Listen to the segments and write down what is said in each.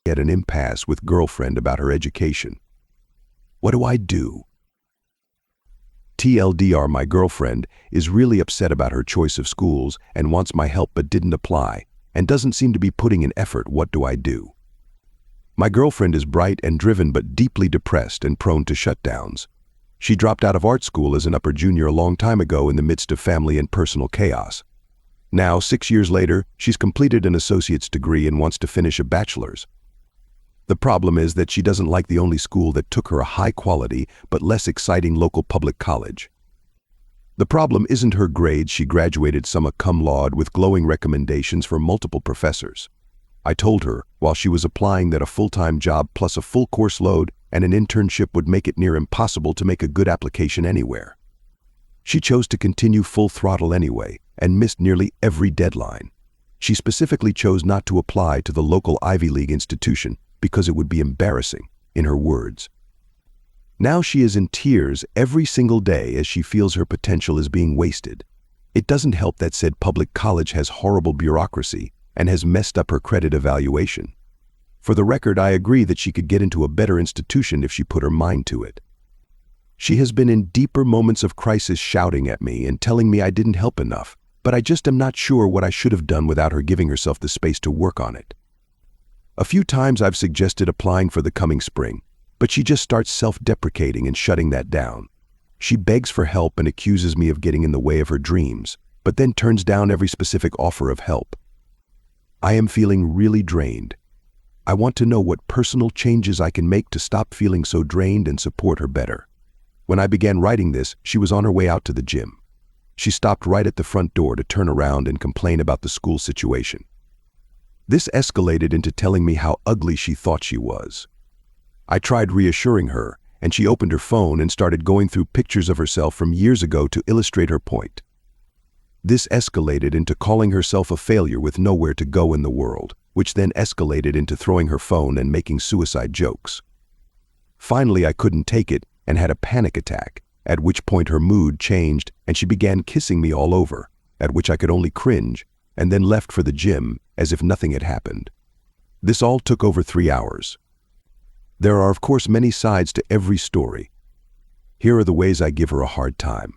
at an impasse with girlfriend about her education. What do I do? TLDR, my girlfriend is really upset about her choice of schools and wants my help but didn't apply and doesn't seem to be putting in effort. What do I do? My girlfriend is bright and driven but deeply depressed and prone to shutdowns. She dropped out of art school as an upper junior a long time ago in the midst of family and personal chaos. Now, 6 years later, she's completed an associate's degree and wants to finish a bachelor's. The problem is that she doesn't like the only school that took her a high-quality but less exciting local public college. The problem isn't her grades. She graduated summa cum laude with glowing recommendations from multiple professors. I told her, while she was applying, that a full-time job plus a full course load and an internship would make it near impossible to make a good application anywhere. She chose to continue full throttle anyway and missed nearly every deadline. She specifically chose not to apply to the local Ivy League institution because it would be embarrassing, in her words. Now she is in tears every single day as she feels her potential is being wasted. It doesn't help that said public college has horrible bureaucracy and has messed up her credit evaluation. For the record, I agree that she could get into a better institution if she put her mind to it. She has been in deeper moments of crisis shouting at me and telling me I didn't help enough, but I just am not sure what I should have done without her giving herself the space to work on it. A few times I've suggested applying for the coming spring, but she just starts self-deprecating and shutting that down. She begs for help and accuses me of getting in the way of her dreams, but then turns down every specific offer of help. I am feeling really drained. I want to know what personal changes I can make to stop feeling so drained and support her better. When I began writing this, she was on her way out to the gym. She stopped right at the front door to turn around and complain about the school situation. This escalated into telling me how ugly she thought she was. I tried reassuring her, and she opened her phone and started going through pictures of herself from years ago to illustrate her point. This escalated into calling herself a failure with nowhere to go in the world, which then escalated into throwing her phone and making suicide jokes. Finally, I couldn't take it and had a panic attack, at which point her mood changed and she began kissing me all over, at which I could only cringe, and then left for the gym as if nothing had happened. This all took over 3 hours. There are, of course, many sides to every story. Here are the ways I give her a hard time.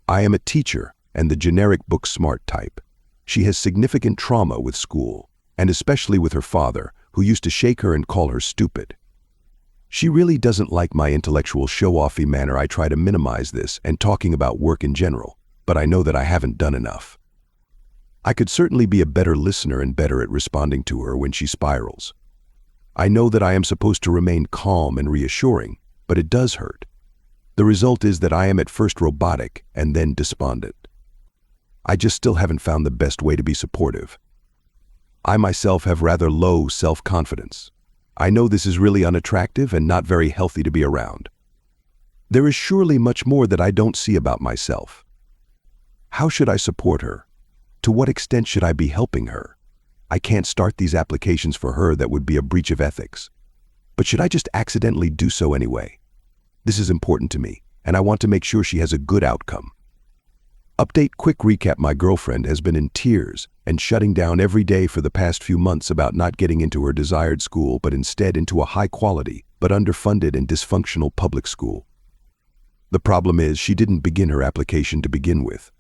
I am a teacher and the generic book smart type. She has significant trauma with school, and especially with her father, who used to shake her and call her stupid. She really doesn't like my intellectual show-offy manner. I try to minimize this and talking about work in general, but I know that I haven't done enough. I could certainly be a better listener and better at responding to her when she spirals. I know that I am supposed to remain calm and reassuring, but it does hurt. The result is that I am at first robotic and then despondent. I just still haven't found the best way to be supportive. I myself have rather low self-confidence. I know this is really unattractive and not very healthy to be around. There is surely much more that I don't see about myself. How should I support her? To what extent should I be helping her? I can't start these applications for her. That would be a breach of ethics. But should I just accidentally do so anyway? This is important to me, and I want to make sure she has a good outcome. Update: quick recap. My girlfriend has been in tears and shutting down every day for the past few months about not getting into her desired school, but instead into a high-quality but underfunded and dysfunctional public school. The problem is she didn't begin her application to begin with.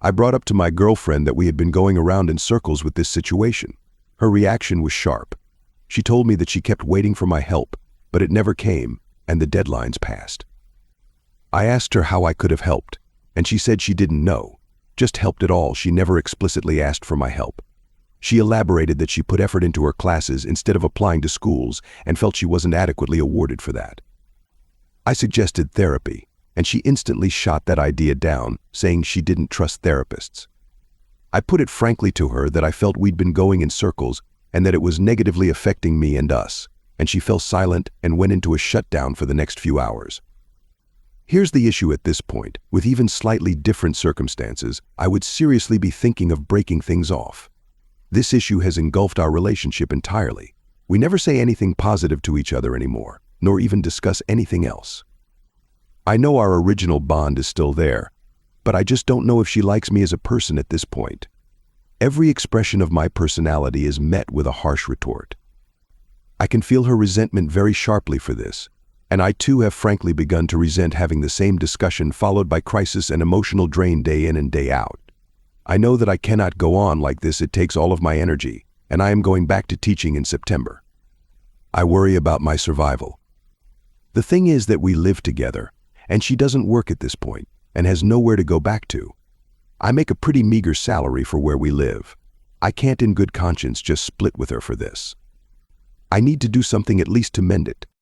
I brought up to my girlfriend that we had been going around in circles with this situation. Her reaction was sharp. She told me that she kept waiting for my help, but it never came, and the deadlines passed. I asked her how I could have helped, and she said she didn't know, just helped at all. She never explicitly asked for my help. She elaborated that she put effort into her classes instead of applying to schools and felt she wasn't adequately awarded for that. I suggested therapy, and she instantly shot that idea down, saying she didn't trust therapists. I put it frankly to her that I felt we'd been going in circles and that it was negatively affecting me and us, and she fell silent and went into a shutdown for the next few hours. Here's the issue at this point: with even slightly different circumstances, I would seriously be thinking of breaking things off. This issue has engulfed our relationship entirely. We never say anything positive to each other anymore, nor even discuss anything else. I know our original bond is still there, but I just don't know if she likes me as a person at this point. Every expression of my personality is met with a harsh retort. I can feel her resentment very sharply for this, and I too have frankly begun to resent having the same discussion followed by crisis and emotional drain day in and day out. I know that I cannot go on like this. It takes all of my energy, and I am going back to teaching in September. I worry about my survival. The thing is that we live together, and she doesn't work at this point and has nowhere to go back to. I make a pretty meager salary for where we live. I can't in good conscience just split with her for this. I need to do something at least to mend it.